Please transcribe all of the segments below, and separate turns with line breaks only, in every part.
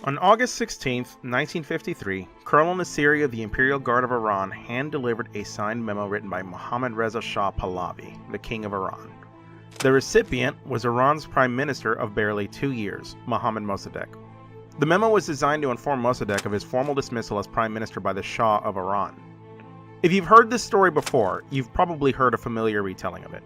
On August 16, 1953, Colonel Nasiri of the Imperial Guard of Iran hand-delivered a signed memo written by Mohammad Reza Shah Pahlavi, the King of Iran. The recipient was Iran's Prime Minister of barely 2 years, Mohammad Mossadegh. The memo was designed to inform Mossadegh of his formal dismissal as Prime Minister by the Shah of Iran. If you've heard this story before, you've probably heard a familiar retelling of it.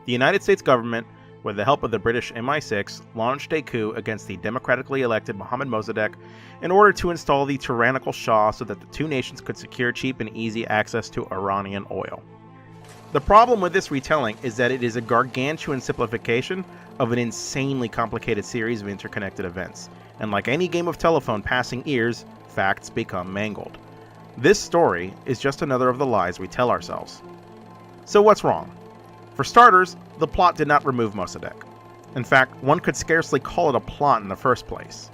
The United States government, with the help of the British MI6, launched a coup against the democratically elected Mohammad Mossadegh in order to install the tyrannical Shah so that the two nations could secure cheap and easy access to Iranian oil. The problem with this retelling is that it is a gargantuan simplification of an insanely complicated series of interconnected events, and like any game of telephone passing ears, facts become mangled. This story is just another of the lies we tell ourselves. So what's wrong? For starters, the plot did not remove Mossadegh. In fact, one could scarcely call it a plot in the first place.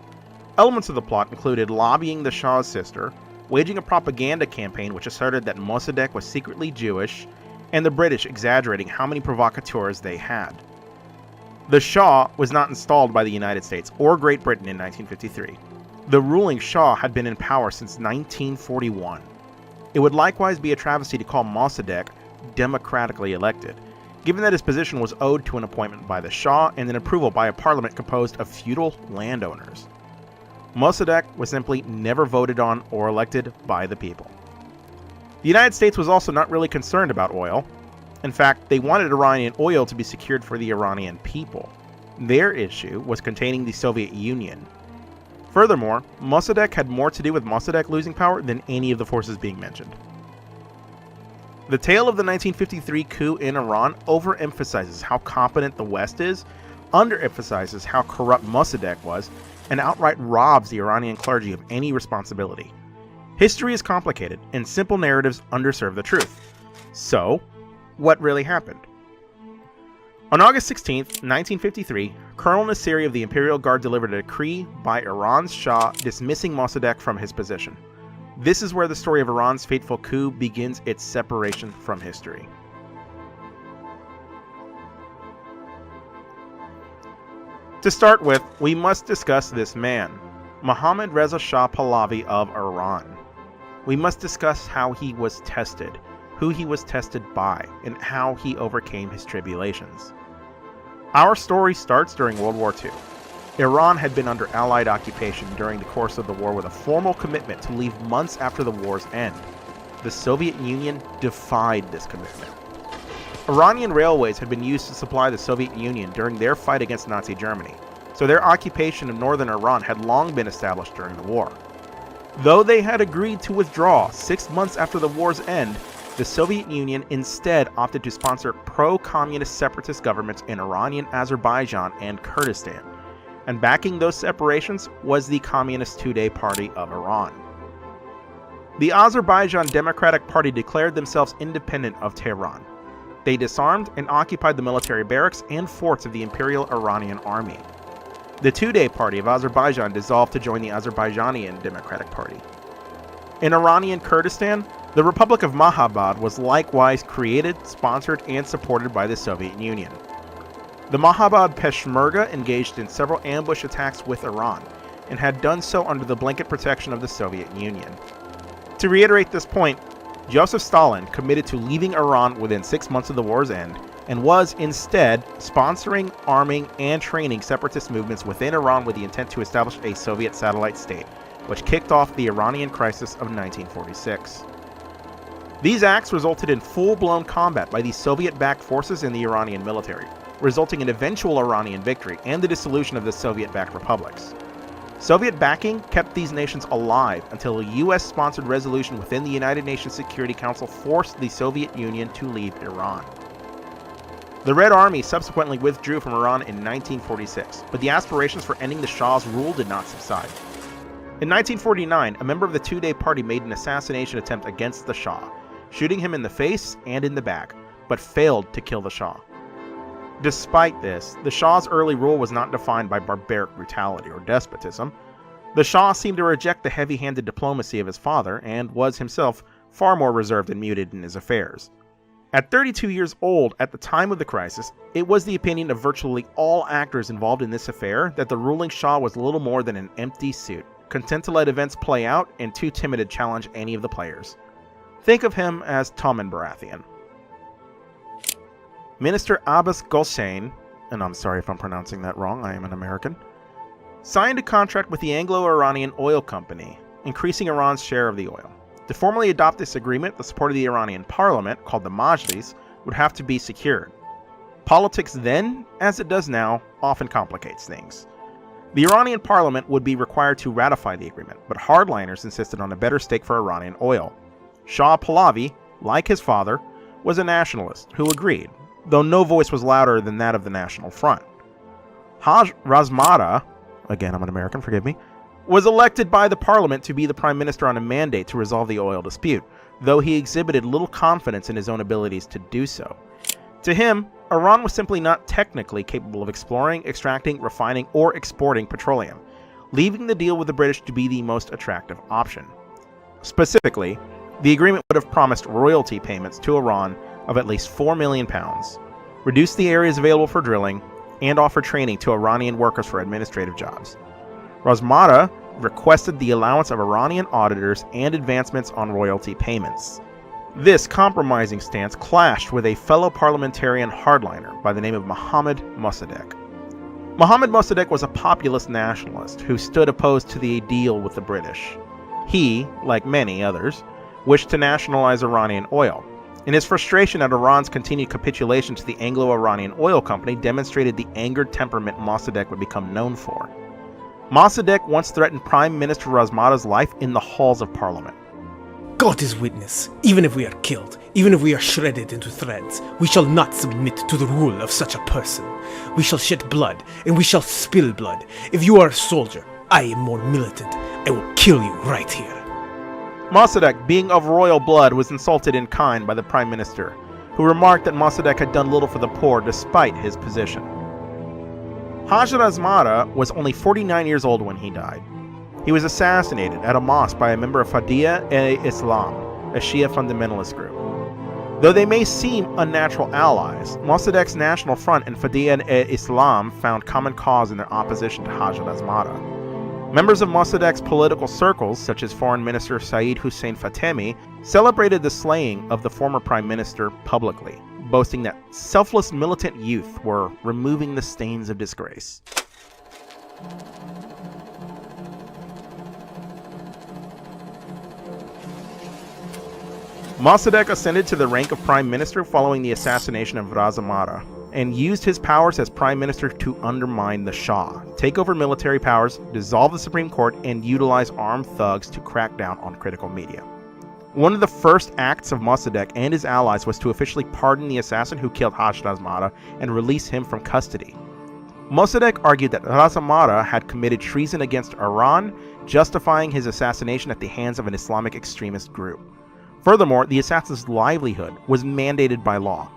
Elements of the plot included lobbying the Shah's sister, waging a propaganda campaign which asserted that Mossadegh was secretly Jewish, and the British exaggerating how many provocateurs they had. The Shah was not installed by the United States or Great Britain in 1953. The ruling Shah had been in power since 1941. It would likewise be a travesty to call Mossadegh democratically elected, given that his position was owed to an appointment by the Shah and an approval by a parliament composed of feudal landowners. Mossadegh was simply never voted on or elected by the people. The United States was also not really concerned about oil. In fact, they wanted Iranian oil to be secured for the Iranian people. Their issue was containing the Soviet Union. Furthermore, Mossadegh had more to do with Mossadegh losing power than any of the forces being mentioned. The tale of the 1953 coup in Iran overemphasizes how competent the West is, underemphasizes how corrupt Mossadegh was, and outright robs the Iranian clergy of any responsibility. History is complicated, and simple narratives underserve the truth. So, what really happened? On August 16, 1953, Colonel Nasiri of the Imperial Guard delivered a decree by Iran's Shah dismissing Mossadegh from his position. This is where the story of Iran's fateful coup begins its separation from history. To start with, we must discuss this man, Mohammad Reza Shah Pahlavi of Iran. We must discuss how he was tested, who he was tested by, and how he overcame his tribulations. Our story starts during World War II. Iran had been under Allied occupation during the course of the war with a formal commitment to leave months after the war's end. The Soviet Union defied this commitment. Iranian railways had been used to supply the Soviet Union during their fight against Nazi Germany, so their occupation of northern Iran had long been established during the war. Though they had agreed to withdraw 6 months after the war's end, the Soviet Union instead opted to sponsor pro-communist separatist governments in Iranian Azerbaijan and Kurdistan, and backing those separations was the Communist Two-Day Party of Iran. The Azerbaijan Democratic Party declared themselves independent of Tehran. They disarmed and occupied the military barracks and forts of the Imperial Iranian Army. The Two-Day Party of Azerbaijan dissolved to join the Azerbaijani Democratic Party. In Iranian Kurdistan, the Republic of Mahabad was likewise created, sponsored, and supported by the Soviet Union. The Mahabad Peshmerga engaged in several ambush attacks with Iran, and had done so under the blanket protection of the Soviet Union. To reiterate this point, Joseph Stalin committed to leaving Iran within 6 months of the war's end, and was instead sponsoring, arming, and training separatist movements within Iran with the intent to establish a Soviet satellite state, which kicked off the Iranian crisis of 1946. These acts resulted in full-blown combat by the Soviet-backed forces in the Iranian military, resulting in eventual Iranian victory and the dissolution of the Soviet-backed republics. Soviet backing kept these nations alive until a US-sponsored resolution within the United Nations Security Council forced the Soviet Union to leave Iran. The Red Army subsequently withdrew from Iran in 1946, but the aspirations for ending the Shah's rule did not subside. In 1949, a member of the Two-Day Party made an assassination attempt against the Shah, shooting him in the face and in the back, but failed to kill the Shah. Despite this, the Shah's early rule was not defined by barbaric brutality or despotism. The Shah seemed to reject the heavy-handed diplomacy of his father and was himself far more reserved and muted in his affairs. At 32 years old at the time of the crisis, it was the opinion of virtually all actors involved in this affair that the ruling Shah was little more than an empty suit. content to let events play out, and too timid to challenge any of the players. Think of him as Tommen Baratheon. Minister Abbas Gulshain, and I'm sorry if I'm pronouncing that wrong, I am an American, signed a contract with the Anglo-Iranian Oil Company, increasing Iran's share of the oil. To formally adopt this agreement, the support of the Iranian parliament, called the Majlis, would have to be secured. Politics then, as it does now, often complicates things. The Iranian parliament would be required to ratify the agreement, but hardliners insisted on a better stake for Iranian oil. Shah Pahlavi, like his father, was a nationalist who agreed, though no voice was louder than that of the National Front. Haj Razmada, again I'm an American, forgive me, was elected by the parliament to be the prime minister on a mandate to resolve the oil dispute, though he exhibited little confidence in his own abilities to do so. To him, Iran was simply not technically capable of exploring, extracting, refining, or exporting petroleum, leaving the deal with the British to be the most attractive option. Specifically, the agreement would have promised royalty payments to Iran of at least £4 million, reduce the areas available for drilling, and offer training to Iranian workers for administrative jobs. Razmada requested the allowance of Iranian auditors and advancements on royalty payments. This compromising stance clashed with a fellow parliamentarian hardliner by the name of Mohammad Mossadegh. Mohammad Mossadegh was a populist nationalist who stood opposed to the deal with the British. He, like many others, wished to nationalize Iranian oil. In his frustration at Iran's continued capitulation to the Anglo-Iranian Oil Company demonstrated the angered temperament Mossadegh would become known for. Mossadegh once threatened Prime Minister Razmada's life in the halls of Parliament.
God is witness, even if we are killed, even if we are shredded into threads, we shall not submit to the rule of such a person. We shall shed blood, and we shall spill blood. If you are a soldier, I am more militant. I will kill you right here.
Mossadegh, being of royal blood, was insulted in kind by the Prime Minister, who remarked that Mossadegh had done little for the poor despite his position. Haj Razmada was only 49 years old when he died. He was assassinated at a mosque by a member of Fidya-e-Islam, a Shia fundamentalist group. Though they may seem unnatural allies, Mossadegh's National Front and Fidya-e-Islam found common cause in their opposition to Haj Razmada. Members of Mossadegh's political circles, such as Foreign Minister Saeed Hussein Fatemi, celebrated the slaying of the former prime minister publicly, boasting that selfless militant youth were removing the stains of disgrace. Mossadegh ascended to the rank of prime minister following the assassination of Razmada, and used his powers as prime minister to undermine the Shah, take over military powers, dissolve the Supreme Court, and utilize armed thugs to crack down on critical media. One of the first acts of Mossadegh and his allies was to officially pardon the assassin who killed Haj Razmada and release him from custody. Mossadegh argued that Razmada had committed treason against Iran, justifying his assassination at the hands of an Islamic extremist group. Furthermore, the assassin's livelihood was mandated by law.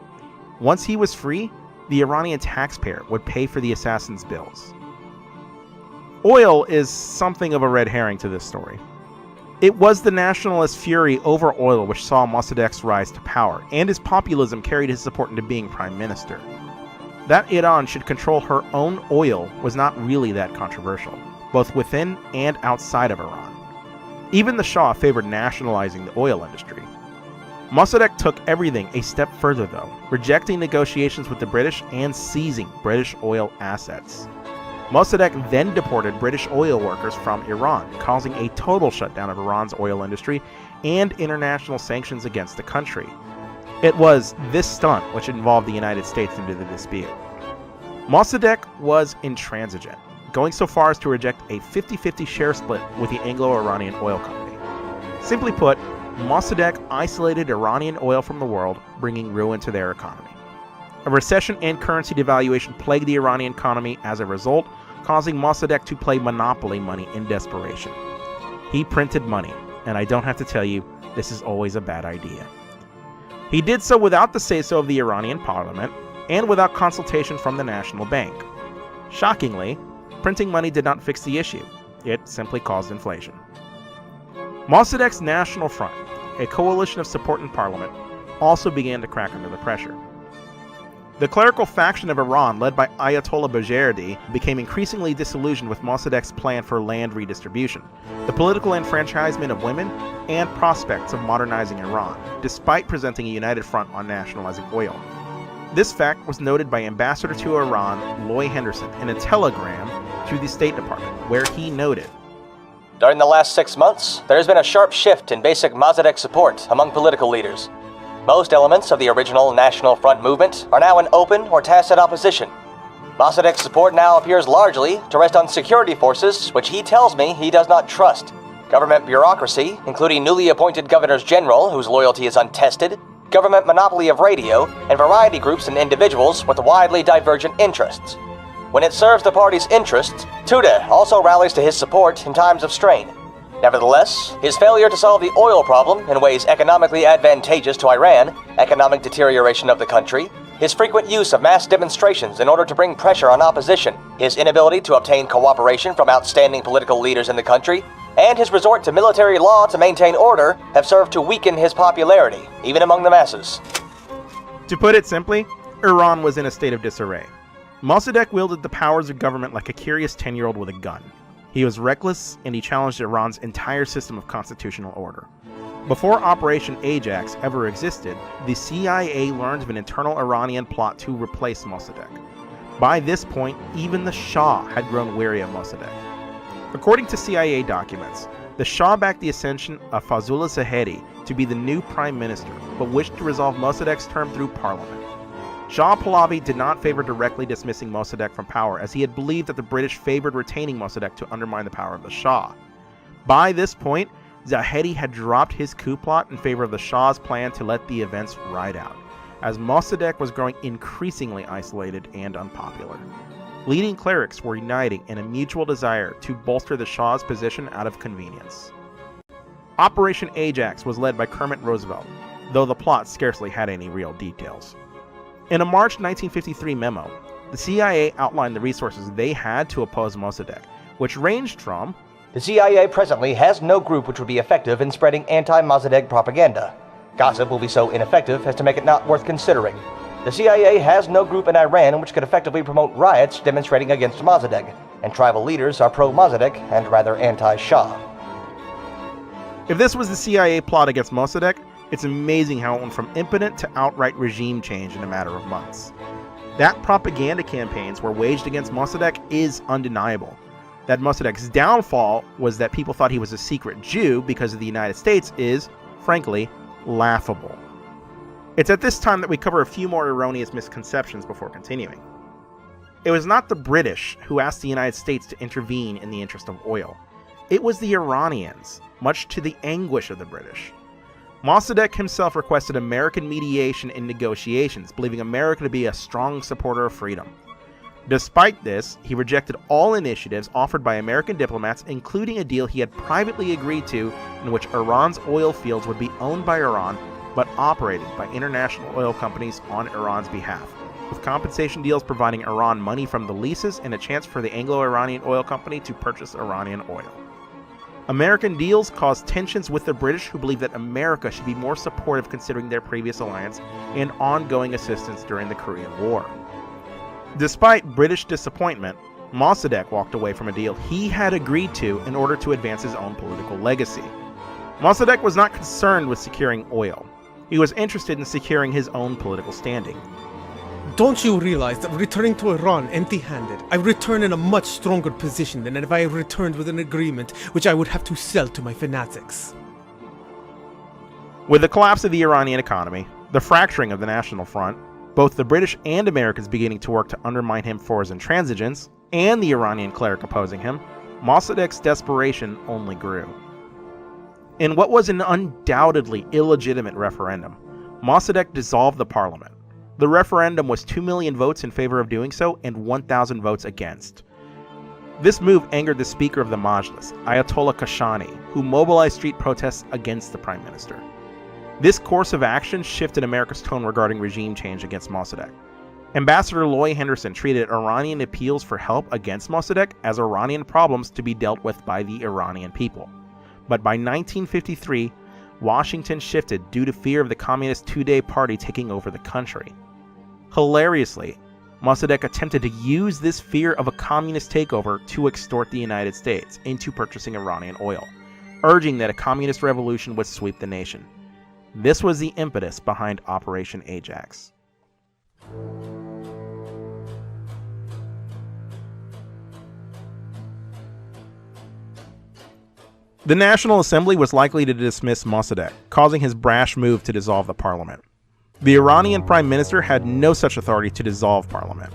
Once he was free, the Iranian taxpayer would pay for the assassin's bills. Oil is something of a red herring to this story. It was the nationalist fury over oil which saw Mossadegh's rise to power, and his populism carried his support into being prime minister. That Iran should control her own oil was not really that controversial, both within and outside of Iran. Even the Shah favored nationalizing the oil industry. Mossadegh took everything a step further though, rejecting negotiations with the British and seizing British oil assets. Mossadegh then deported British oil workers from Iran, causing a total shutdown of Iran's oil industry and international sanctions against the country. It was this stunt which involved the United States into the dispute. Mossadegh was intransigent, going so far as to reject a 50-50 share split with the Anglo-Iranian Oil Company. Simply put, Mossadegh isolated Iranian oil from the world, bringing ruin to their economy. A recession and currency devaluation plagued the Iranian economy as a result, causing Mossadegh to play monopoly money in desperation. He printed money, and I don't have to tell you, this is always a bad idea. He did so without the say-so of the Iranian parliament, and without consultation from the National Bank. Shockingly, printing money did not fix the issue. It simply caused inflation. Mossadegh's National Front, a coalition of support in parliament, also began to crack under the pressure. The clerical faction of Iran, led by Ayatollah Bajerdi, became increasingly disillusioned with Mossadegh's plan for land redistribution, the political enfranchisement of women, and prospects of modernizing Iran, despite presenting a united front on nationalizing oil. This fact was noted by Ambassador to Iran Loy Henderson in a telegram to the State Department, where he noted,
"During the last 6 months, there has been a sharp shift in basic Mossadegh support among political leaders. Most elements of the original National Front movement are now in open or tacit opposition. Mossadegh's support now appears largely to rest on security forces, which he tells me he does not trust. Government bureaucracy, including newly appointed governors general whose loyalty is untested, government monopoly of radio, and variety groups and individuals with widely divergent interests. When it serves the party's interests, Tudeh also rallies to his support in times of strain. Nevertheless, his failure to solve the oil problem in ways economically advantageous to Iran, economic deterioration of the country, his frequent use of mass demonstrations in order to bring pressure on opposition, his inability to obtain cooperation from outstanding political leaders in the country, and his resort to military law to maintain order have served to weaken his popularity, even among the masses."
To put it simply, Iran was in a state of disarray. Mossadegh wielded the powers of government like a curious 10-year-old with a gun. He was reckless, and he challenged Iran's entire system of constitutional order. Before Operation Ajax ever existed, the CIA learned of an internal Iranian plot to replace Mossadegh. By this point, even the Shah had grown weary of Mossadegh. According to CIA documents, the Shah backed the ascension of Fazlullah Zahedi to be the new prime minister, but wished to resolve Mossadegh's term through parliament. Shah Pahlavi did not favor directly dismissing Mossadegh from power, as he had believed that the British favored retaining Mossadegh to undermine the power of the Shah. By this point, Zahedi had dropped his coup plot in favor of the Shah's plan to let the events ride out, as Mossadegh was growing increasingly isolated and unpopular. Leading clerics were uniting in a mutual desire to bolster the Shah's position out of convenience. Operation Ajax was led by Kermit Roosevelt, though the plot scarcely had any real details. In a March 1953 memo, the CIA outlined the resources they had to oppose Mossadegh, which ranged from,
"The CIA presently has no group which would be effective in spreading anti-Mossadegh propaganda. Gossip will be so ineffective as to make it not worth considering. The CIA has no group in Iran which could effectively promote riots demonstrating against Mossadegh, and tribal leaders are pro-Mossadegh and rather anti-Shah."
If this was the CIA plot against Mossadegh, it's amazing how it went from impotent to outright regime change in a matter of months. That propaganda campaigns were waged against Mossadegh is undeniable. That Mossadegh's downfall was that people thought he was a secret Jew because of the United States is, frankly, laughable. It's at this time that we cover a few more erroneous misconceptions before continuing. It was not the British who asked the United States to intervene in the interest of oil. It was the Iranians, much to the anguish of the British. Mossadegh himself requested American mediation in negotiations, believing America to be a strong supporter of freedom. Despite this, he rejected all initiatives offered by American diplomats, including a deal he had privately agreed to in which Iran's oil fields would be owned by Iran but operated by international oil companies on Iran's behalf, with compensation deals providing Iran money from the leases and a chance for the Anglo-Iranian Oil Company to purchase Iranian oil. American deals caused tensions with the British, who believed that America should be more supportive considering their previous alliance and ongoing assistance during the Korean War. Despite British disappointment, Mossadegh walked away from a deal he had agreed to in order to advance his own political legacy. Mossadegh was not concerned with securing oil. He was interested in securing his own political standing.
Don't you realize that returning to Iran empty-handed, I return in a much stronger position than if I returned with an agreement which I would have to sell to my fanatics?
With the collapse of the Iranian economy, the fracturing of the National Front, both the British and Americans beginning to work to undermine him for his intransigence, and the Iranian cleric opposing him, Mossadegh's desperation only grew. In what was an undoubtedly illegitimate referendum, Mossadegh dissolved the parliament. The referendum was 2 million votes in favor of doing so and 1,000 votes against. This move angered the Speaker of the Majlis, Ayatollah Kashani, who mobilized street protests against the Prime Minister. This course of action shifted America's tone regarding regime change against Mossadegh. Ambassador Loy Henderson treated Iranian appeals for help against Mossadegh as Iranian problems to be dealt with by the Iranian people. But by 1953, Washington shifted due to fear of the Communist Tudeh Party taking over the country. Hilariously, Mossadegh attempted to use this fear of a communist takeover to extort the United States into purchasing Iranian oil, urging that a communist revolution would sweep the nation. This was the impetus behind Operation Ajax. The National Assembly was likely to dismiss Mossadegh, causing his brash move to dissolve the parliament. The Iranian prime minister had no such authority to dissolve parliament.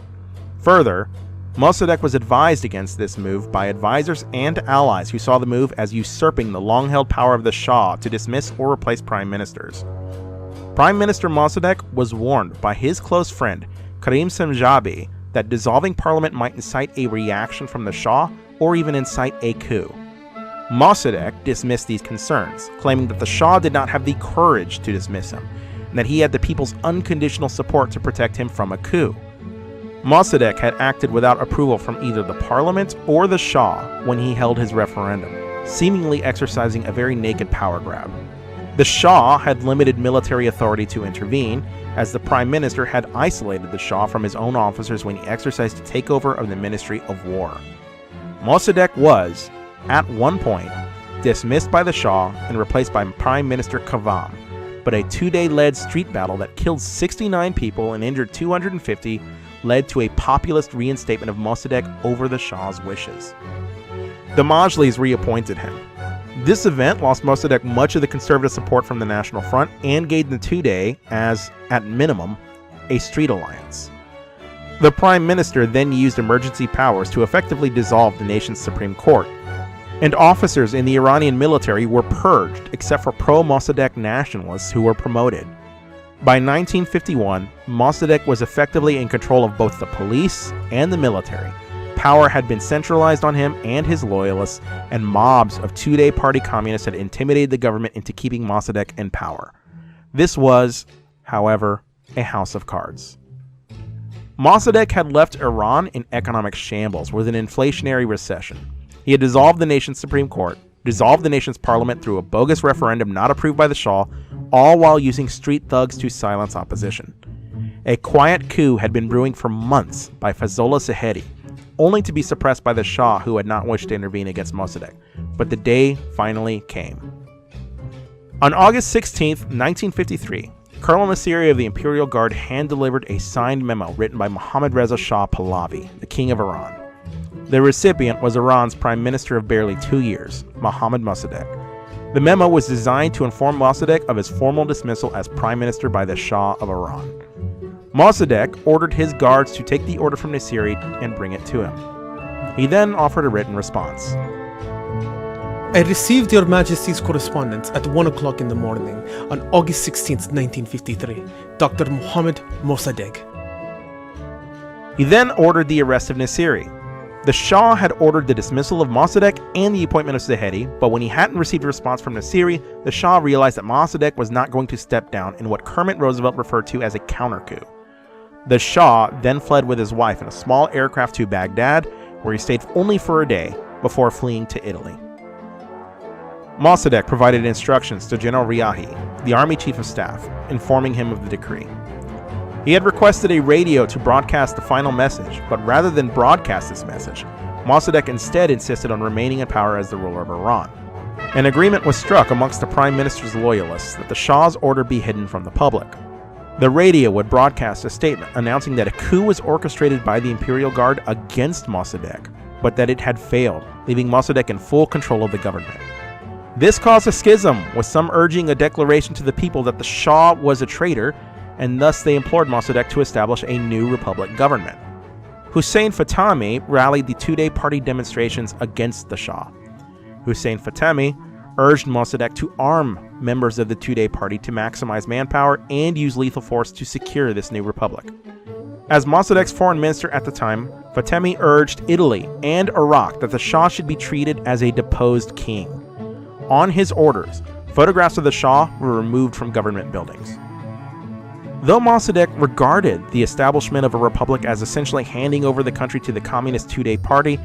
Further, Mossadegh was advised against this move by advisors and allies who saw the move as usurping the long-held power of the Shah to dismiss or replace prime ministers. Prime Minister Mossadegh was warned by his close friend Karim Samjabi that dissolving parliament might incite a reaction from the Shah or even incite a coup. Mossadegh dismissed these concerns, claiming that the Shah did not have the courage to dismiss him, and that he had the people's unconditional support to protect him from a coup. Mossadegh had acted without approval from either the parliament or the Shah when he held his referendum, seemingly exercising a very naked power grab. The Shah had limited military authority to intervene, as the prime minister had isolated the Shah from his own officers when he exercised a takeover of the Ministry of War. Mossadegh was, at one point, dismissed by the Shah and replaced by Prime Minister Kavam, but a two-day lead street battle that killed 69 people and injured 250 led to a populist reinstatement of Mossadegh over the Shah's wishes. The Majlis reappointed him. This event lost Mossadegh much of the conservative support from the National Front and gave the Tudeh, as, at minimum, a street alliance. The Prime Minister then used emergency powers to effectively dissolve the nation's Supreme Court, and officers in the Iranian military were purged except for pro-Mossadegh nationalists who were promoted. By 1951, Mossadegh was effectively in control of both the police and the military. Power had been centralized on him and his loyalists, and mobs of Tudeh party communists had intimidated the government into keeping Mossadegh in power. This was, however, a house of cards. Mossadegh had left Iran in economic shambles with an inflationary recession. He had dissolved the nation's Supreme Court, dissolved the nation's parliament through a bogus referendum not approved by the Shah, all while using street thugs to silence opposition. A quiet coup had been brewing for months by Fazollah Sehedi, only to be suppressed by the Shah, who had not wished to intervene against Mossadegh. But the day finally came. On August 16, 1953, Colonel Nasiri of the Imperial Guard hand-delivered a signed memo written by Mohammad Reza Shah Pahlavi, the King of Iran. The recipient was Iran's Prime Minister of barely 2 years, Mohammad Mossadegh. The memo was designed to inform Mossadegh of his formal dismissal as Prime Minister by the Shah of Iran. Mossadegh ordered his guards to take the order from Nasiri and bring it to him. He then offered a written response.
I received Your Majesty's correspondence at 1 o'clock in the morning on August 16, 1953. Dr. Mohammad Mossadegh.
He then ordered the arrest of Nasiri. The Shah had ordered the dismissal of Mossadegh and the appointment of Sehedi, but when he hadn't received a response from Nasiri, the Shah realized that Mossadegh was not going to step down in what Kermit Roosevelt referred to as a counter-coup. The Shah then fled with his wife in a small aircraft to Baghdad, where he stayed only for a day before fleeing to Italy. Mossadegh provided instructions to General Riahi, the Army Chief of Staff, informing him of the decree. He had requested a radio to broadcast the final message, but rather than broadcast this message, Mossadegh instead insisted on remaining in power as the ruler of Iran. An agreement was struck amongst the Prime Minister's loyalists that the Shah's order be hidden from the public. The radio would broadcast a statement announcing that a coup was orchestrated by the Imperial Guard against Mossadegh, but that it had failed, leaving Mossadegh in full control of the government. This caused a schism, with some urging a declaration to the people that the Shah was a traitor, and thus they implored Mossadegh to establish a new republic government. Hussein Fatemi rallied the Tudeh party demonstrations against the Shah. Hussein Fatemi urged Mossadegh to arm members of the Tudeh party to maximize manpower and use lethal force to secure this new republic. As Mossadegh's foreign minister at the time, Fatemi urged Italy and Iraq that the Shah should be treated as a deposed king. On his orders, photographs of the Shah were removed from government buildings. Though Mossadegh regarded the establishment of a republic as essentially handing over the country to the communist Tudeh party,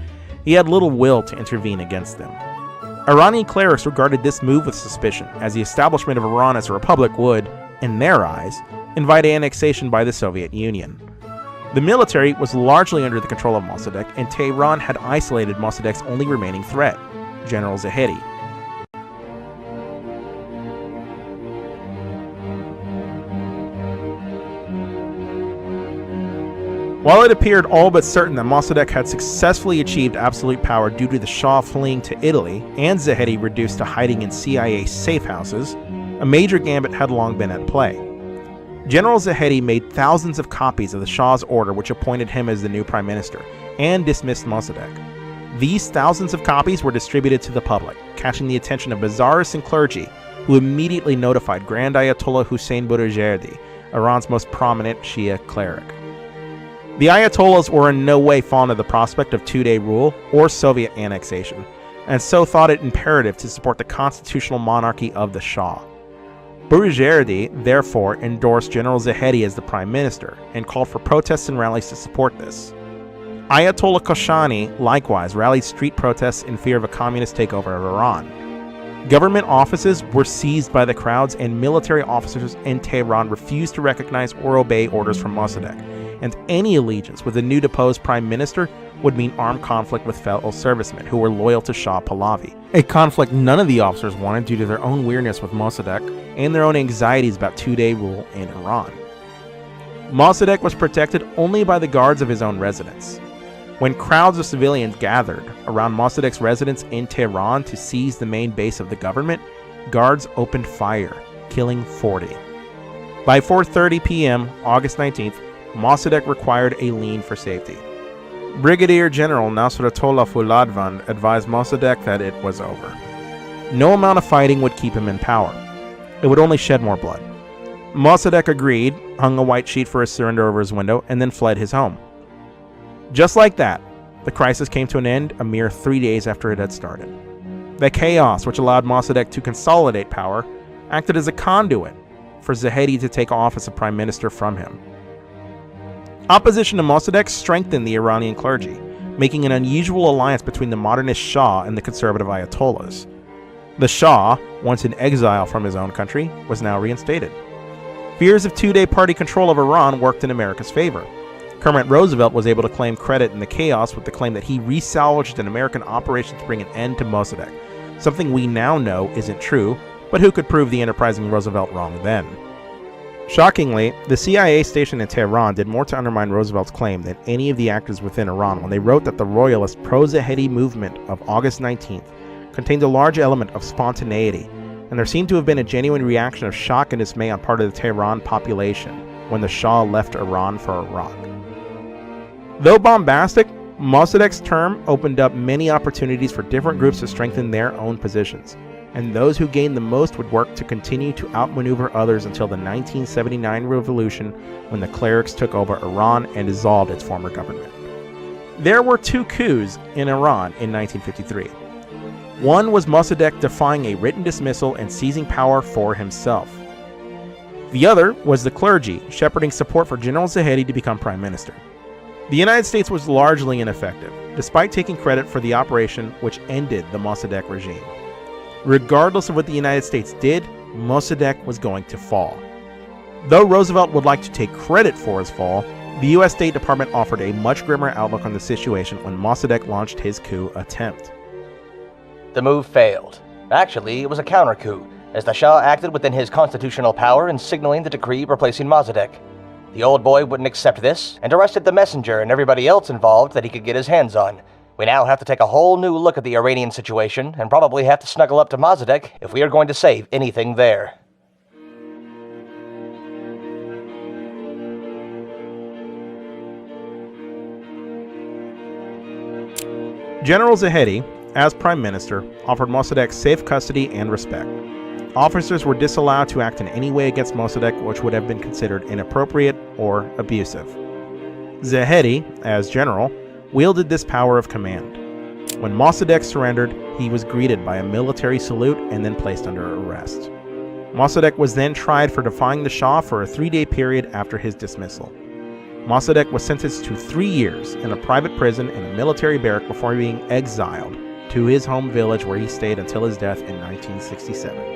he had little will to intervene against them. Iranian clerics regarded this move with suspicion, as the establishment of Iran as a republic would, in their eyes, invite annexation by the Soviet Union. The military was largely under the control of Mossadegh, and Tehran had isolated Mossadegh's only remaining threat, General Zahedi. While it appeared all but certain that Mossadegh had successfully achieved absolute power due to the Shah fleeing to Italy and Zahedi reduced to hiding in CIA safe houses, a major gambit had long been at play. General Zahedi made thousands of copies of the Shah's order which appointed him as the new prime minister, and dismissed Mossadegh. These thousands of copies were distributed to the public, catching the attention of bazaarists and clergy, who immediately notified Grand Ayatollah Hussein Burijerdi, Iran's most prominent Shia cleric. The Ayatollahs were in no way fond of the prospect of two-day rule or Soviet annexation, and so thought it imperative to support the constitutional monarchy of the Shah. Burijerdi therefore endorsed General Zahedi as the prime minister, and called for protests and rallies to support this. Ayatollah Koshani likewise rallied street protests in fear of a communist takeover of Iran. Government offices were seized by the crowds, and military officers in Tehran refused to recognize or obey orders from Mossadegh, and any allegiance with the new deposed prime minister would mean armed conflict with fellow servicemen who were loyal to Shah Pahlavi, a conflict none of the officers wanted due to their own weirdness with Mossadegh and their own anxieties about two-day rule in Iran. Mossadegh was protected only by the guards of his own residence. When crowds of civilians gathered around Mossadegh's residence in Tehran to seize the main base of the government, guards opened fire, killing 40. By 4:30 p.m., August 19th, Mossadegh required a lien for safety. Brigadier General Nasratollah Fuladvand advised Mossadegh that it was over. No amount of fighting would keep him in power. It would only shed more blood. Mossadegh agreed, hung a white sheet for his surrender over his window, and then fled his home. Just like that, the crisis came to an end a mere 3 days after it had started. The chaos which allowed Mossadegh to consolidate power acted as a conduit for Zahedi to take office of prime minister from him. Opposition to Mossadegh strengthened the Iranian clergy, making an unusual alliance between the modernist Shah and the conservative Ayatollahs. The Shah, once in exile from his own country, was now reinstated. Fears of two-day party control of Iran worked in America's favor. Kermit Roosevelt was able to claim credit in the chaos with the claim that he resalvaged an American operation to bring an end to Mossadegh, something we now know isn't true, but who could prove the enterprising Roosevelt wrong then? Shockingly, the CIA station in Tehran did more to undermine Roosevelt's claim than any of the actors within Iran when they wrote that the royalist pro-Zahedi movement of August 19th contained a large element of spontaneity, and there seemed to have been a genuine reaction of shock and dismay on part of the Tehran population when the Shah left Iran for Iraq. Though bombastic, Mossadegh's term opened up many opportunities for different groups to strengthen their own positions, and those who gained the most would work to continue to outmaneuver others until the 1979 revolution, when the clerics took over Iran and dissolved its former government. There were two coups in Iran in 1953. One was Mossadegh defying a written dismissal and seizing power for himself. The other was the clergy shepherding support for General Zahedi to become prime minister. The United States was largely ineffective, despite taking credit for the operation which ended the Mossadegh regime. Regardless of what the United States did, Mossadegh was going to fall. Though Roosevelt would like to take credit for his fall, the U.S. State Department offered a much grimmer outlook on the situation when Mossadegh launched his coup attempt.
The move failed. Actually, it was a counter-coup, as the Shah acted within his constitutional power in signaling the decree replacing Mossadegh. The old boy wouldn't accept this, and arrested the messenger and everybody else involved that he could get his hands on. We now have to take a whole new look at the Iranian situation, and probably have to snuggle up to Mossadegh if we are going to save anything there.
General Zahedi, as prime minister, offered Mossadegh safe custody and respect. Officers were disallowed to act in any way against Mossadegh which would have been considered inappropriate or abusive. Zahedi, as general, wielded this power of command. When Mossadegh surrendered, he was greeted by a military salute and then placed under arrest. Mossadegh was then tried for defying the Shah for a 3-day period after his dismissal. Mossadegh was sentenced to 3 years in a private prison in a military barrack before being exiled to his home village where he stayed until his death in 1967.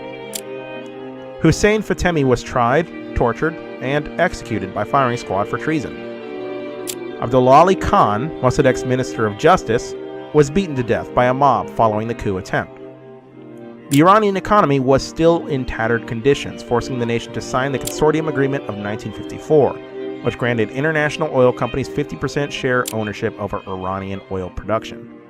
Hussein Fatemi was tried, tortured and executed by firing squad for treason. Abdullah Ali Khan, Mossadegh's Minister of Justice, was beaten to death by a mob following the coup attempt. The Iranian economy was still in tattered conditions, forcing the nation to sign the Consortium Agreement of 1954, which granted international oil companies 50% share ownership over Iranian oil production.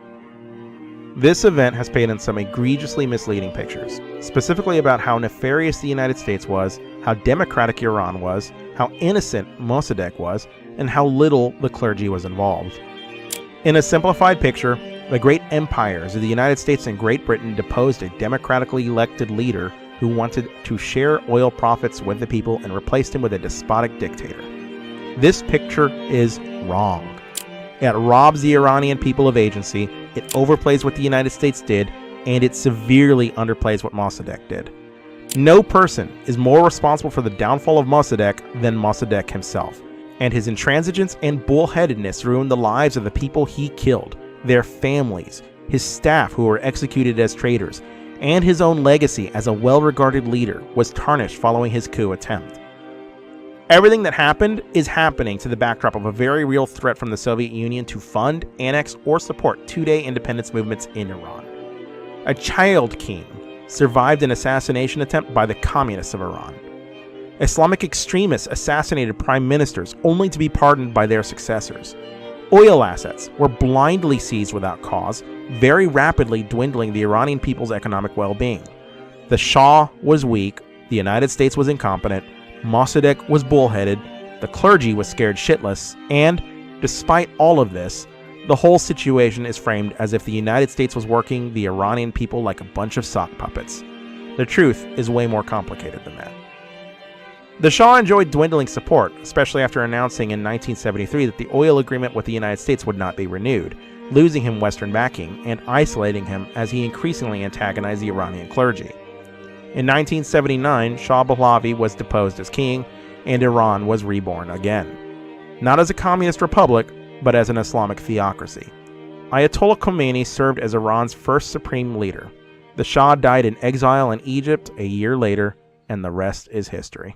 This event has painted some egregiously misleading pictures, specifically about how nefarious the United States was, how democratic Iran was, how innocent Mossadegh was, and how little the clergy was involved. In a simplified picture, the great empires of the United States and Great Britain deposed a democratically elected leader who wanted to share oil profits with the people and replaced him with a despotic dictator. This picture is wrong. It robs the Iranian people of agency, it overplays what the United States did, and it severely underplays what Mossadegh did. No person is more responsible for the downfall of Mossadegh than Mossadegh himself, and his intransigence and bullheadedness ruined the lives of the people he killed, their families, his staff who were executed as traitors, and his own legacy as a well-regarded leader was tarnished following his coup attempt. Everything that happened is happening to the backdrop of a very real threat from the Soviet Union to fund, annex, or support two-day independence movements in Iran. A child king survived an assassination attempt by the communists of Iran. Islamic extremists assassinated prime ministers only to be pardoned by their successors. Oil assets were blindly seized without cause, very rapidly dwindling the Iranian people's economic well-being. The Shah was weak, the United States was incompetent, Mossadegh was bullheaded, the clergy was scared shitless, and, despite all of this, the whole situation is framed as if the United States was working the Iranian people like a bunch of sock puppets. The truth is way more complicated than that. The Shah enjoyed dwindling support, especially after announcing in 1973 that the oil agreement with the United States would not be renewed, losing him Western backing and isolating him as he increasingly antagonized the Iranian clergy. In 1979, Shah Pahlavi was deposed as king, and Iran was reborn again. Not as a communist republic, but as an Islamic theocracy. Ayatollah Khomeini served as Iran's first supreme leader. The Shah died in exile in Egypt a year later, and the rest is history.